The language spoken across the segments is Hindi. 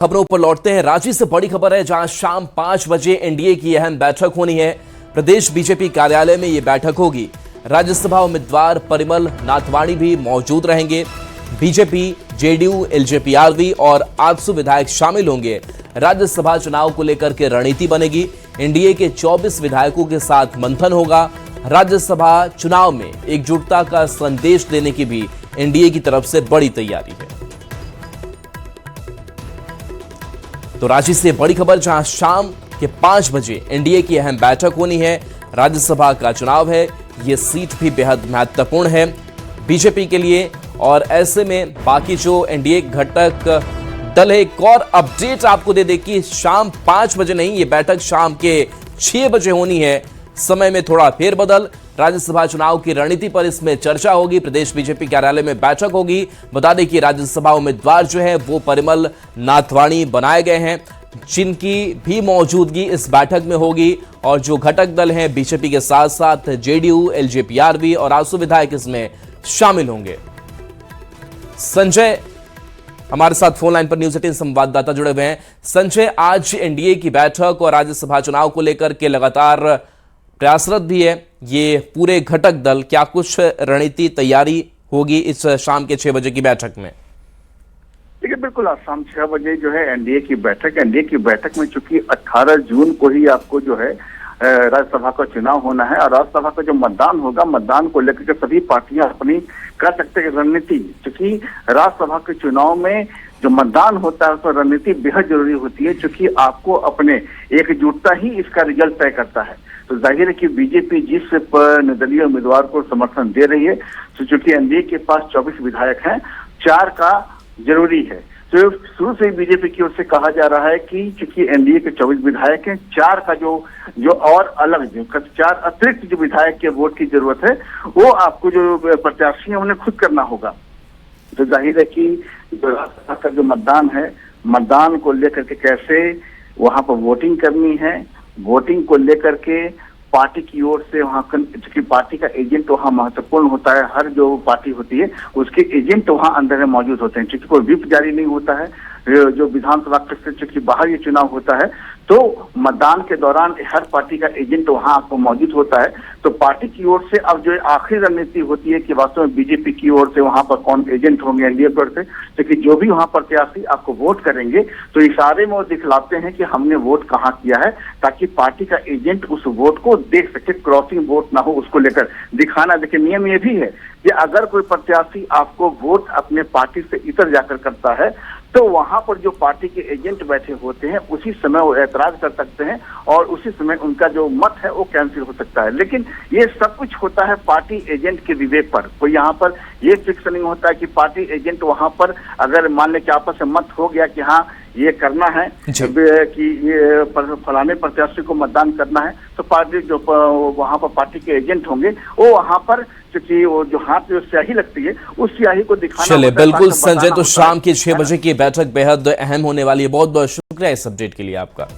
खबरों पर लौटते हैं। रांची से बड़ी खबर है, जहां शाम 5 बजे एनडीए की अहम बैठक होनी है। प्रदेश बीजेपी कार्यालय में यह बैठक होगी। राज्यसभा उम्मीदवार परिमल नाथवाणी भी मौजूद रहेंगे। बीजेपी, जेडीयू, एलजेपी और आजसू विधायक शामिल होंगे। राज्यसभा चुनाव को लेकर के रणनीति बनेगी। एनडीए के 24 विधायकों के साथ मंथन होगा। राज्यसभा चुनाव में एकजुटता का संदेश देने की भी एनडीए की तरफ से बड़ी तैयारी है। तो रांची से बड़ी खबर, जहां शाम के 5 बजे एनडीए की अहम बैठक होनी है। राज्यसभा का चुनाव है, यह सीट भी बेहद महत्वपूर्ण है बीजेपी के लिए। और ऐसे में बाकी जो एनडीए घटक दल है, एक और अपडेट आपको दे दे कि शाम 5 बजे नहीं, यह बैठक शाम के 6 बजे होनी है। समय में थोड़ा फेरबदल। राज्यसभा चुनाव की रणनीति पर इसमें चर्चा होगी। प्रदेश बीजेपी कार्यालय में बैठक होगी। बता दें कि राज्यसभा उम्मीदवार जो है वो परिमल नाथवाणी बनाए गए हैं, जिनकी भी मौजूदगी इस बैठक में होगी। और जो घटक दल हैं बीजेपी के साथ साथ जेडीयू, एलजेपी और आजसू विधायक इसमें शामिल होंगे। संजय हमारे साथ फोन लाइन पर न्यूज 18 संवाददाता जुड़े हुए हैं। संजय, आज एनडीए की बैठक और राज्यसभा चुनाव को लेकर के लगातार प्रयासरत भी है ये पूरे घटक दल, क्या कुछ रणनीति तैयारी होगी इस शाम के 6 बजे की बैठक में? देखिए, बिल्कुल आज शाम 6 बजे जो है एनडीए की बैठक में चूंकि 18 जून को ही आपको जो है राज्यसभा का चुनाव होना है। और राज्यसभा का जो मतदान होगा, मतदान को लेकर के सभी पार्टियां अपनी कर सकते हैं रणनीति। क्योंकि राज्यसभा के चुनाव में जो मतदान होता है उसमें रणनीति बेहद जरूरी होती है, क्योंकि आपको अपने एकजुटता ही इसका रिजल्ट तय करता है। तो जाहिर है कि बीजेपी जिस निर्दलीय उम्मीदवार को समर्थन दे रही है, तो चूंकि एनडीए के पास 24 विधायक हैं, 4 का जरूरी है। तो शुरू से ही बीजेपी की ओर से कहा जा रहा है कि चूंकि एनडीए के 24 विधायक हैं, 4 का जो और अलग जो 4 अतिरिक्त जो विधायक के वोट की जरूरत है, वो आपको जो प्रत्याशी है उन्हें खुद करना होगा। तो जाहिर है कि राज्यसभा का जो मतदान है, मतदान को लेकर के कैसे वहां पर वोटिंग करनी है, वोटिंग को लेकर के पार्टी की ओर से वहां, क्योंकि पार्टी का एजेंट वहां महत्वपूर्ण होता है। हर जो पार्टी होती है उसके एजेंट वहां अंदर में मौजूद होते हैं, क्योंकि कोई व्हिप जारी नहीं होता है। जो विधानसभा क्षेत्र चूंकि बाहर ये चुनाव होता है, तो मतदान के दौरान हर पार्टी का एजेंट वहां आपको मौजूद होता है। तो पार्टी की ओर से अब जो आखिरी रणनीति होती है कि वास्तव में बीजेपी की ओर से वहां पर कौन एजेंट होंगे एनडीए पर से, क्योंकि जो भी वहां प्रत्याशी आपको वोट करेंगे तो इशारे में वो दिखलाते हैं कि हमने वोट कहाँ किया है, ताकि पार्टी का एजेंट उस वोट को देख सके, क्रॉसिंग वोट ना हो उसको लेकर दिखाना। देखिए, नियम ये भी है कि अगर कोई प्रत्याशी आपको वोट अपने पार्टी से इतर जाकर करता है, तो वहां पर जो पार्टी के एजेंट बैठे होते हैं उसी समय वो ऐतराज कर सकते हैं और उसी समय उनका जो मत है वो कैंसिल हो सकता है। लेकिन ये सब कुछ होता है पार्टी एजेंट के विवेक पर। कोई यहाँ पर ये फिक्स नहीं होता है कि पार्टी एजेंट वहां पर अगर मान ले कि आपस में मत हो गया कि हाँ ये करना है कि ये फलाने प्रत्याशी को मतदान करना है, तो पार्टी जो वहां पर पार्टी के एजेंट होंगे वो वहां पर, क्योंकि वो जो हाथ में स्याही लगती है उस स्याही को दिखाना। चलिए, बिल्कुल संजय, तो शाम की 6 बजे की बैठक बेहद अहम होने वाली है। बहुत बहुत शुक्रिया इस अपडेट के लिए आपका।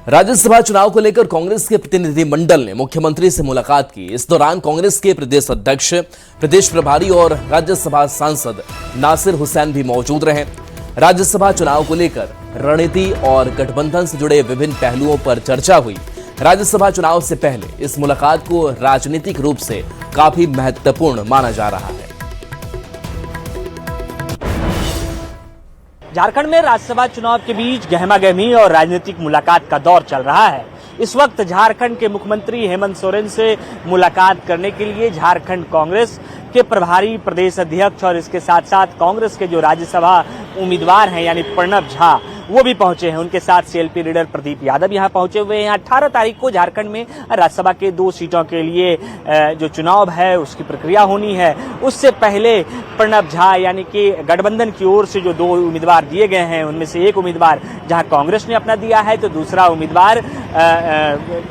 राज्यसभा चुनाव को लेकर कांग्रेस के प्रतिनिधिमंडल ने मुख्यमंत्री से मुलाकात की। इस दौरान कांग्रेस के प्रदेश अध्यक्ष, प्रदेश प्रभारी और राज्यसभा सांसद नासिर हुसैन भी मौजूद रहे। राज्यसभा चुनाव को लेकर रणनीति और गठबंधन से जुड़े विभिन्न पहलुओं पर चर्चा हुई। राज्यसभा चुनाव से पहले इस मुलाकात को राजनीतिक रूप से काफी महत्वपूर्ण माना जा रहा है। झारखंड में राज्यसभा चुनाव के बीच गहमागहमी और राजनीतिक मुलाकात का दौर चल रहा है। इस वक्त झारखंड के मुख्यमंत्री हेमंत सोरेन से मुलाकात करने के लिए झारखंड कांग्रेस के प्रभारी प्रदेश अध्यक्ष और इसके साथ साथ कांग्रेस के जो राज्यसभा उम्मीदवार हैं यानी प्रणब झा, वो भी पहुंचे हैं। उनके साथ सीएलपी लीडर प्रदीप यादव यहां पहुंचे हुए हैं। 18 तारीख को झारखंड में राज्यसभा के 2 सीटों के लिए जो चुनाव है उसकी प्रक्रिया होनी है। उससे पहले प्रणब झा यानी कि गठबंधन की ओर से जो 2 उम्मीदवार दिए गए हैं, उनमें से एक उम्मीदवार जहां कांग्रेस ने अपना दिया है, तो दूसरा उम्मीदवार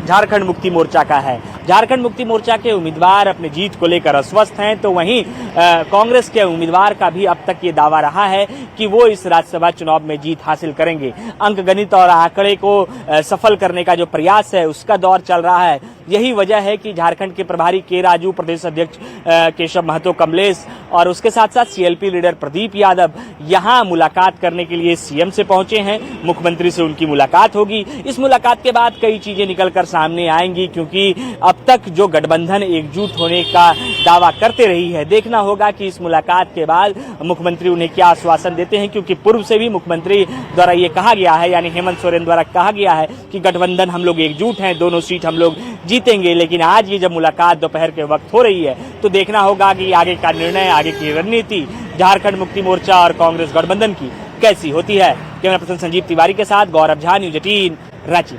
झारखंड मुक्ति मोर्चा का है। झारखंड मुक्ति मोर्चा के उम्मीदवार अपनी जीत को लेकर अस्वस्थ हैं, तो वहीं कांग्रेस के उम्मीदवार का भी अब तक ये दावा रहा है कि वो इस राज्यसभा चुनाव में जीत हासिल करेंगे। अंक गणित और आंकड़े को सफल करने का जो प्रयास है उसका दौर चल रहा है। यही वजह है कि झारखंड के प्रभारी के राजू, प्रदेश अध्यक्ष केशव महतो कमलेश और उसके साथ साथ सीएलपी लीडर प्रदीप यादव यहां मुलाकात करने के लिए सीएम से पहुंचे हैं। मुख्यमंत्री से उनकी मुलाकात होगी। इस मुलाकात के बाद कई चीजें निकलकर सामने आएंगी, क्योंकि अब तक जो गठबंधन एकजुट होने का दावा करते रही है, देखना होगा कि इस मुलाकात के बाद मुख्यमंत्री उन्हें क्या आश्वासन देते हैं, क्योंकि पूर्व से भी मुख्यमंत्री द्वारा ये कहा गया है, यानी हेमंत सोरेन द्वारा कहा गया है कि गठबंधन हम लोग एकजुट हैं, दोनों सीट हम लोग जीतेंगे। लेकिन आज ये जब मुलाकात दोपहर के वक्त हो रही है तो देखना होगा कि आगे का निर्णय, आगे की रणनीति झारखंड मुक्ति मोर्चा और कांग्रेस गठबंधन की कैसी होती है। कैमरा पर्सन संजीव तिवारी के साथ गौरव झा, न्यूज 18 रांची।